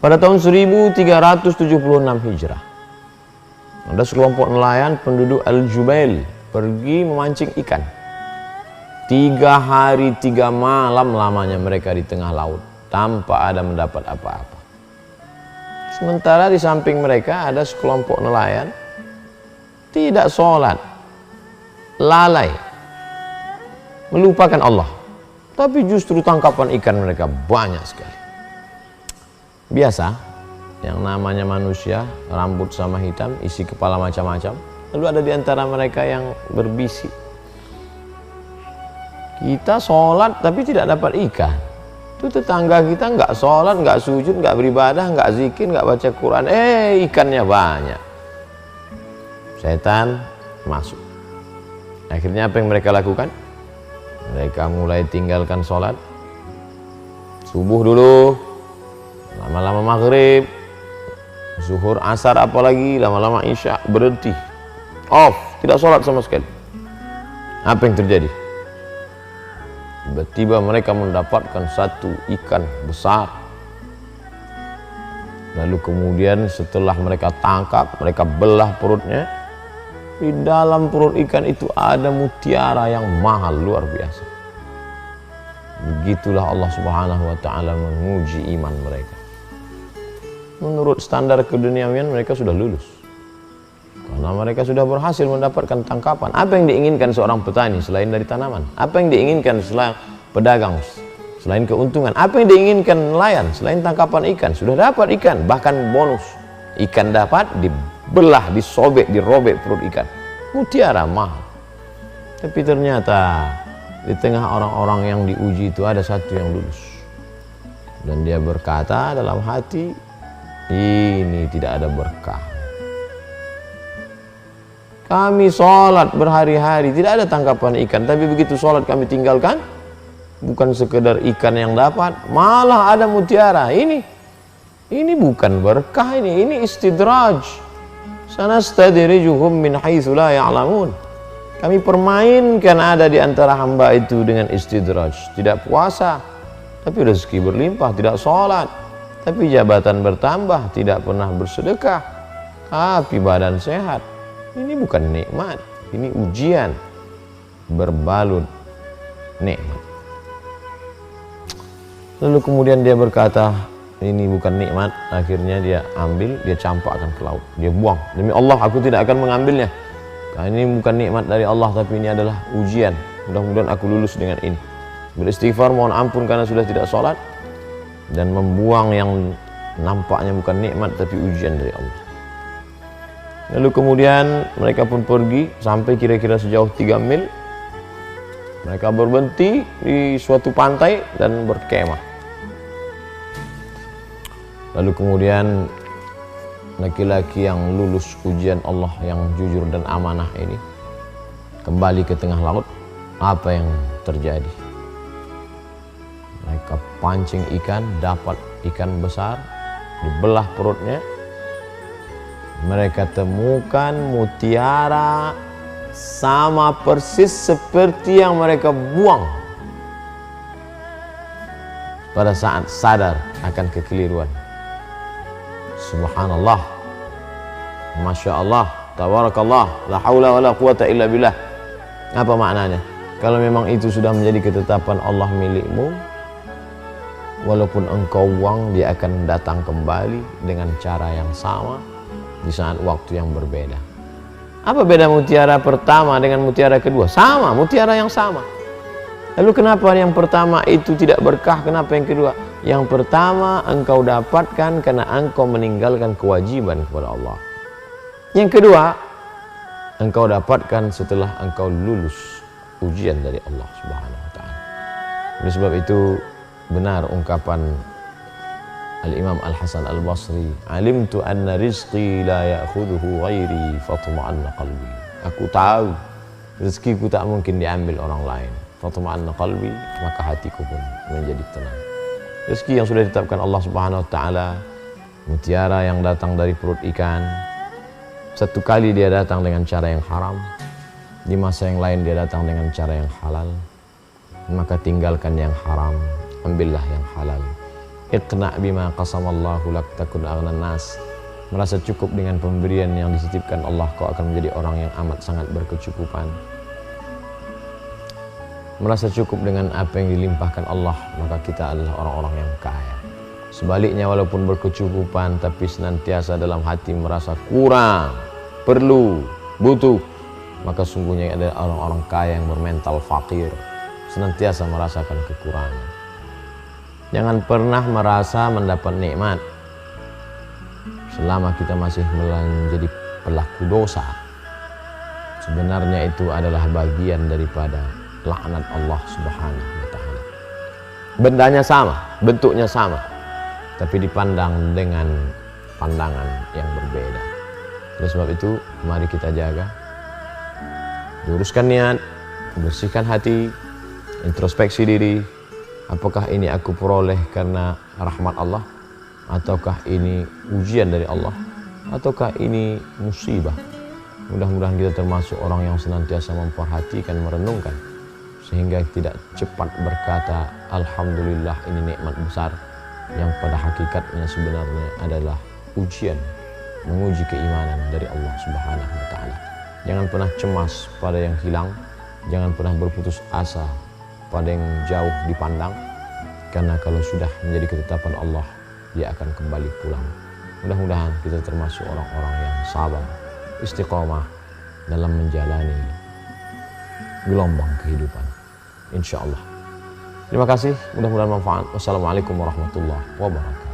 Pada tahun 1376 Hijrah, ada sekelompok nelayan penduduk Al-Jubail pergi memancing ikan. 3 hari 3 malam lamanya mereka di tengah laut tanpa ada mendapat apa-apa. Sementara di samping mereka ada sekelompok nelayan tidak sholat, lalai, melupakan Allah, tapi justru tangkapan ikan mereka banyak sekali. Biasa, yang namanya manusia, rambut sama hitam, isi kepala macam-macam. Lalu ada di antara mereka yang berbisik, kita sholat tapi tidak dapat ikan. Itu tetangga kita nggak sholat, nggak sujud, nggak beribadah, nggak zikir, nggak baca Quran, ikannya banyak. Setan masuk. Akhirnya apa yang mereka lakukan? Mereka mulai tinggalkan sholat, subuh dulu, lama-lama maghrib, zuhur, asar, apalagi lama-lama isya, berhenti, off, tidak sholat sama sekali. Apa yang terjadi? Tiba-tiba mereka mendapatkan satu ikan besar. Lalu kemudian setelah mereka tangkap, mereka belah perutnya. Di dalam perut ikan itu ada mutiara yang mahal, luar biasa. Begitulah Allah Subhanahu wa ta'ala menguji iman mereka. Menurut standar keduniawian mereka sudah lulus, karena mereka sudah berhasil mendapatkan tangkapan. Apa yang diinginkan seorang petani selain dari tanaman? Apa yang diinginkan selain pedagang selain keuntungan? Apa yang diinginkan nelayan selain tangkapan ikan? Sudah dapat ikan, bahkan bonus. Ikan dapat, dibelah, disobek, dirobek perut ikan. Mutiara mahal. Tapi ternyata di tengah orang-orang yang diuji itu ada satu yang lulus. Dan dia berkata dalam hati, ini tidak ada berkah. Kami sholat berhari-hari, tidak ada tangkapan ikan, tapi begitu sholat kami tinggalkan, bukan sekedar ikan yang dapat, malah ada mutiara. Ini bukan berkah, ini istidraj. Sanastadrijuhum min haitsu la ya'lamun. Kami permainkan ada di antara hamba itu dengan istidraj. Tidak puasa, tapi rezeki berlimpah, tidak sholat, tapi jabatan bertambah, tidak pernah bersedekah, tapi badan sehat. Ini bukan nikmat, ini ujian berbalut nikmat. Lalu kemudian dia berkata, ini bukan nikmat. Akhirnya dia ambil, dia campakkan ke laut, dia buang. Demi Allah, aku tidak akan mengambilnya. Nah, ini bukan nikmat dari Allah, tapi ini adalah ujian. Mudah-mudahan aku lulus dengan ini. Beristighfar, mohon ampun karena sudah tidak sholat, dan membuang yang nampaknya bukan nikmat tapi ujian dari Allah. Lalu kemudian mereka pun pergi sampai kira-kira sejauh 3 mil. Mereka berhenti di suatu pantai dan berkemah. Lalu kemudian laki-laki yang lulus ujian Allah, yang jujur dan amanah ini kembali ke tengah laut. Apa yang terjadi? Mereka pancing ikan, dapat ikan besar, dibelah perutnya. Mereka temukan mutiara sama persis seperti yang mereka buang pada saat sadar akan kekeliruan. Subhanallah, Masya Allah, Tabarakallah, la haula wa la quwata illa billah. Apa maknanya? Kalau memang itu sudah menjadi ketetapan Allah milikmu, walaupun engkau buang, dia akan datang kembali dengan cara yang sama di saat waktu yang berbeda. Apa beda mutiara pertama dengan mutiara kedua? Sama, mutiara yang sama. Lalu kenapa yang pertama itu tidak berkah? Kenapa yang kedua? Yang pertama engkau dapatkan karena engkau meninggalkan kewajiban kepada Allah. Yang kedua, engkau dapatkan setelah engkau lulus ujian dari Allah Subhanahu wa ta'ala. Oleh sebab itu benar ungkapan Al-Imam Al-Hasan Al-Basri, alimtu anna rizqi la ya'khudhuhu ghairi fatuma'anna qalbi. Aku tahu rezekiku tak mungkin diambil orang lain. Fatuma'anna qalbi, maka hatiku pun menjadi tenang. Rezeki yang sudah ditetapkan Allah Subhanahu wa ta'ala, mutiara yang datang dari perut ikan, satu kali dia datang dengan cara yang haram, di masa yang lain dia datang dengan cara yang halal. Maka tinggalkan yang haram, ambillah yang halal. Iqna bima qasamallahu lak takun aghnan nas. Merasa cukup dengan pemberian yang dititipkan Allah, kau akan menjadi orang yang amat sangat berkecukupan. Merasa cukup dengan apa yang dilimpahkan Allah, maka kita adalah orang-orang yang kaya. Sebaliknya, walaupun berkecukupan tapi senantiasa dalam hati merasa kurang, perlu, butuh, maka sungguhnya adalah orang-orang kaya yang bermental fakir, senantiasa merasakan kekurangan. Jangan pernah merasa mendapat nikmat selama kita masih menjadi pelaku dosa. Sebenarnya itu adalah bagian daripada laknat Allah Subhanahu wa ta'ala. Bendanya sama, bentuknya sama, tapi dipandang dengan pandangan yang berbeda. Oleh sebab itu, mari kita jaga, luruskan niat, bersihkan hati, introspeksi diri. Apakah ini aku peroleh karena rahmat Allah, ataukah ini ujian dari Allah, ataukah ini musibah? Mudah-mudahan kita termasuk orang yang senantiasa memperhatikan, merenungkan, sehingga tidak cepat berkata alhamdulillah ini nikmat besar, yang pada hakikatnya sebenarnya adalah ujian, menguji keimanan dari Allah Subhanahu wa ta'ala. Jangan pernah cemas pada yang hilang, jangan pernah berputus asa pada yang jauh dipandang, karena kalau sudah menjadi ketetapan Allah, dia akan kembali pulang. Mudah-mudahan kita termasuk orang-orang yang sabar, istiqomah dalam menjalani gelombang kehidupan, insya Allah. Terima kasih, mudah-mudahan manfaat. Wassalamualaikum warahmatullahi wabarakatuh.